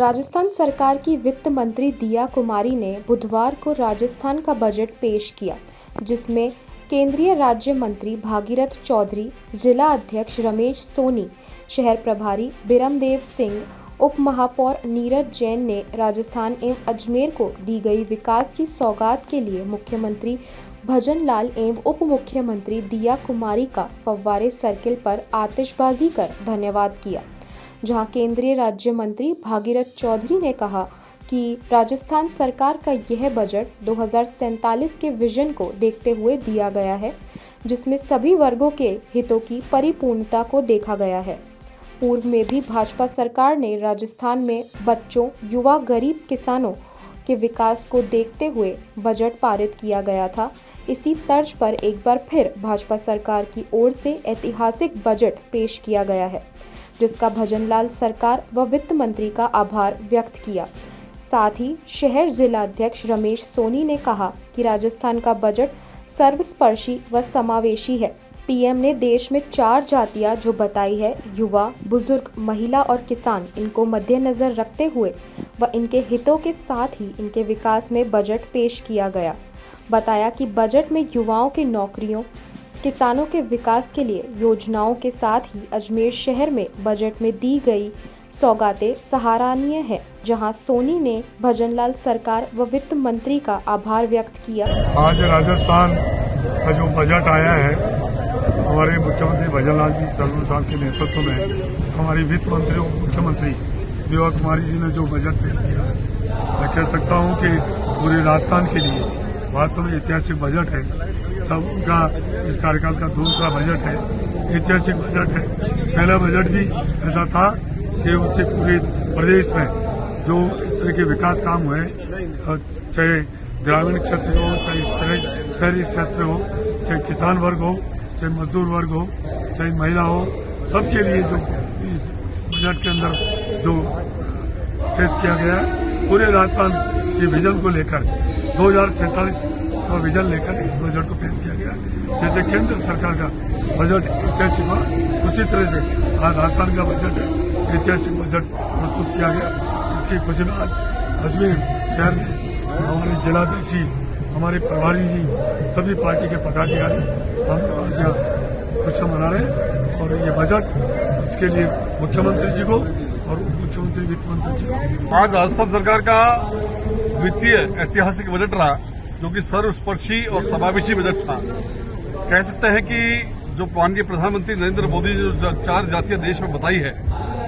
राजस्थान सरकार की वित्त मंत्री दिया कुमारी ने बुधवार को राजस्थान का बजट पेश किया, जिसमें केंद्रीय राज्य मंत्री भागीरथ चौधरी, जिला अध्यक्ष रमेश सोनी, शहर प्रभारी बिरमदेव सिंह, उप महापौर नीरज जैन ने राजस्थान एवं अजमेर को दी गई विकास की सौगात के लिए मुख्यमंत्री भजन लाल एवं उप मुख्यमंत्री दिया कुमारी का फव्वारे सर्किल पर आतिशबाजी कर धन्यवाद किया। जहां केंद्रीय राज्य मंत्री भागीरथ चौधरी ने कहा कि राजस्थान सरकार का यह बजट 2047 के विजन को देखते हुए दिया गया है, जिसमें सभी वर्गों के हितों की परिपूर्णता को देखा गया है। पूर्व में भी भाजपा सरकार ने राजस्थान में बच्चों, युवा, गरीब किसानों के विकास को देखते हुए बजट पारित किया गया था। इसी तर्ज पर एक बार फिर भाजपा सरकार की ओर से ऐतिहासिक बजट पेश किया गया है, जिसका भजनलाल सरकार व वित्त मंत्री का आभार व्यक्त किया। साथ ही शहर जिला अध्यक्ष रमेश सोनी ने कहा कि राजस्थान का बजट सर्वस्पर्शी व समावेशी है। पीएम ने देश में 4 जातियां जो बताई है, युवा, बुजुर्ग, महिला और किसान, इनको मद्देनजर रखते हुए व इनके हितों के साथ ही इनके विकास में बजट पेश किया गया। बताया कि बजट में युवाओं की नौकरियों, किसानों के विकास के लिए योजनाओं के साथ ही अजमेर शहर में बजट में दी गई सौगातें सराहनीय है। जहां सोनी ने भजनलाल सरकार व वित्त मंत्री का आभार व्यक्त किया। आज राजस्थान का जो बजट आया है, हमारे मुख्यमंत्री भजनलाल जी सलून साहब के नेतृत्व में हमारी वित्त मंत्री और मुख्यमंत्री दिया कुमारी जी ने जो बजट पेश किया है, मैं कह सकता हूं कि पूरे राजस्थान के लिए वास्तव में ऐतिहासिक बजट है। जब उनका इस कार्यकाल का दूसरा बजट है, ऐतिहासिक बजट है। पहला बजट भी ऐसा था कि उससे पूरे प्रदेश में जो इस तरह के विकास काम हुए, चाहे ग्रामीण क्षेत्र हो, चाहे शहरी क्षेत्र हो, चाहे किसान वर्ग हो, चाहे मजदूर वर्ग हो, चाहे महिला हो, सबके लिए जो इस बजट के अंदर जो पेश किया गया है, पूरे राजस्थान के विजन को लेकर 2047 का विजन लेकर इस बजट को पेश किया गया। जैसे केंद्र सरकार का बजट ऐतिहासिक हुआ, उसी तरह से आज राजस्थान का बजट ऐतिहासिक बजट प्रस्तुत किया गया। इसकी खुशी में आज अजमेर शहर में हमारे जिलाध्यक्ष जी, हमारे प्रभारी जी, सभी पार्टी के पदाधिकारी हम आज यहाँ खुशियां मना रहे हैं। और ये बजट इसके लिए मुख्यमंत्री जी को और उप मुख्यमंत्री वित्त मंत्री जी को आज राजस्थान सरकार का द्वितीय ऐतिहासिक बजट रहा, जो कि सर्वस्पर्शी और समावेशी बजट था। कह सकते हैं कि जो माननीय प्रधानमंत्री नरेंद्र मोदी ने जो 4 जातियां देश में बताई है,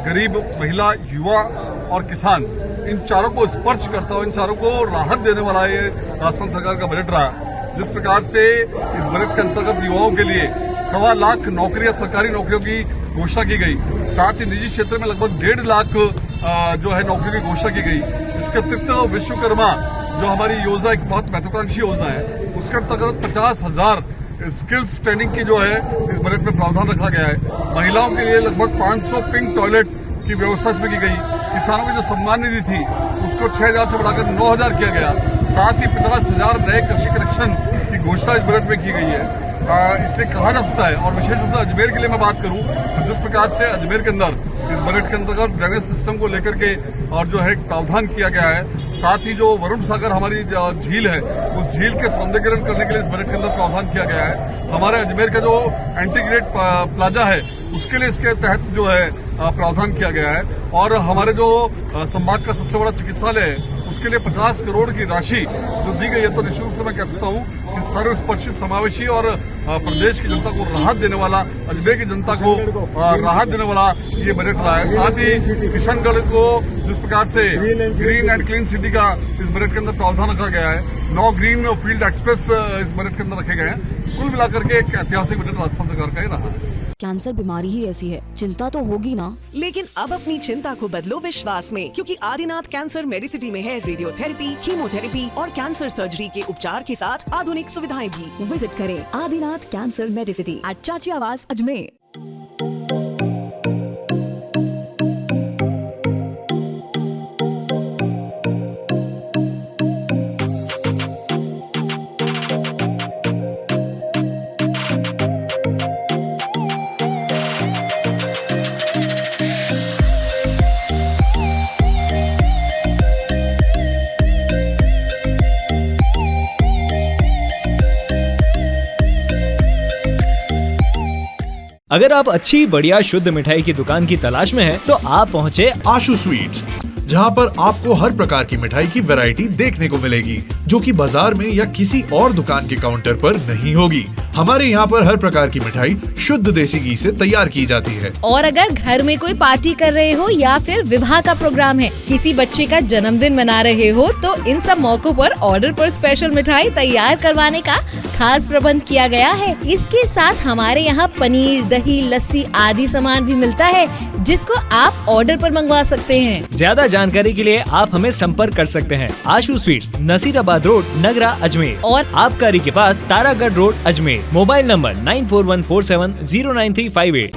गरीब, महिला, युवा और किसान, इन चारों को स्पर्श करता हुआ, इन चारों को राहत देने वाला ये राजस्थान सरकार का बजट रहा। जिस प्रकार से इस बजट के अंतर्गत युवाओं के लिए 1.25 लाख नौकरियां, सरकारी नौकरियों की घोषणा की गई। साथ ही निजी क्षेत्र में लगभग 1.5 लाख जो है नौकरियों की घोषणा की गई। इसके अतिरिक्त विश्वकर्मा जो हमारी योजना एक बहुत महत्वाकांक्षी योजना है, उसके अंतर्गत 50,000 स्किल्स ट्रेनिंग की जो है इस बजट में प्रावधान रखा गया है। महिलाओं के लिए लगभग 500 पिंक टॉयलेट की व्यवस्था इसमें की गई। किसानों की जो सम्मान निधि थी उसको 6,000 से बढ़ाकर 9,000 किया गया। साथ ही 50,000 नए कृषि कनेक्शन की घोषणा इस बजट में की गई है। इसलिए कहा जा सकता है, और विशेष रूप से अजमेर के लिए मैं बात करूं तो जिस प्रकार से अजमेर के अंदर इस बजट के अंतर्गत ड्रेनेज सिस्टम को लेकर के और जो है प्रावधान किया गया है, साथ ही जो वरुण सागर हमारी झील है, उस झील के सौंदर्यीकरण करने के लिए इस बजट के अंदर प्रावधान किया गया है। हमारे अजमेर का जो एंटीग्रेट प्लाजा है, उसके लिए इसके तहत जो है प्रावधान किया गया है। और हमारे जो संभाग का सबसे बड़ा चिकित्सालय है, उसके लिए 50 करोड़ की राशि जो दी गई है। तो निश्चित रूप से मैं कह सकता हूं कि सर्वस्पर्शी, समावेशी और प्रदेश की जनता को राहत देने वाला, अजमेर की जनता को राहत देने वाला ये बजट रहा है। साथ ही किशनगढ़ को जिस प्रकार से ग्रीन एंड क्लीन सिटी का इस बजट के अंदर प्रावधान रखा गया है, 9 ग्रीन फील्ड एक्सप्रेस इस बजट के अंदर रखे गए हैं। कुल मिलाकर के एक ऐतिहासिक बजट राजस्थान सरकार का ही रहा है। कैंसर बीमारी ही ऐसी है, चिंता तो होगी ना। लेकिन अब अपनी चिंता को बदलो विश्वास में, क्योंकि आदिनाथ कैंसर मेडिसिटी में है रेडियोथेरेपी, कीमोथेरेपी और कैंसर सर्जरी के उपचार के साथ आधुनिक सुविधाएं भी। विजिट करें आदिनाथ कैंसर मेडिसिटी एट चाची आवास अजमेर। अगर आप अच्छी बढ़िया शुद्ध मिठाई की दुकान की तलाश में हैं, तो आप पहुँचे आशु स्वीट्स, जहां पर आपको हर प्रकार की मिठाई की वैरायटी देखने को मिलेगी, जो कि बाजार में या किसी और दुकान के काउंटर पर नहीं होगी। हमारे यहाँ पर हर प्रकार की मिठाई शुद्ध देसी घी से तैयार की जाती है। और अगर घर में कोई पार्टी कर रहे हो या फिर विवाह का प्रोग्राम है, किसी बच्चे का जन्मदिन मना रहे हो, तो इन सब मौकों पर ऑर्डर पर स्पेशल मिठाई तैयार करवाने का खास प्रबंध किया गया है। इसके साथ हमारे यहाँ पनीर, दही, लस्सी आदि सामान भी मिलता है, जिसको आप ऑर्डर पर मंगवा सकते हैं। ज्यादा जानकारी के लिए आप हमें संपर्क कर सकते हैं। आशु स्वीट्स, नसीराबाद रोड, नगरा, अजमेर और आबकारी के पास Taragarh road, Ajmer. Mobile number 9414709358।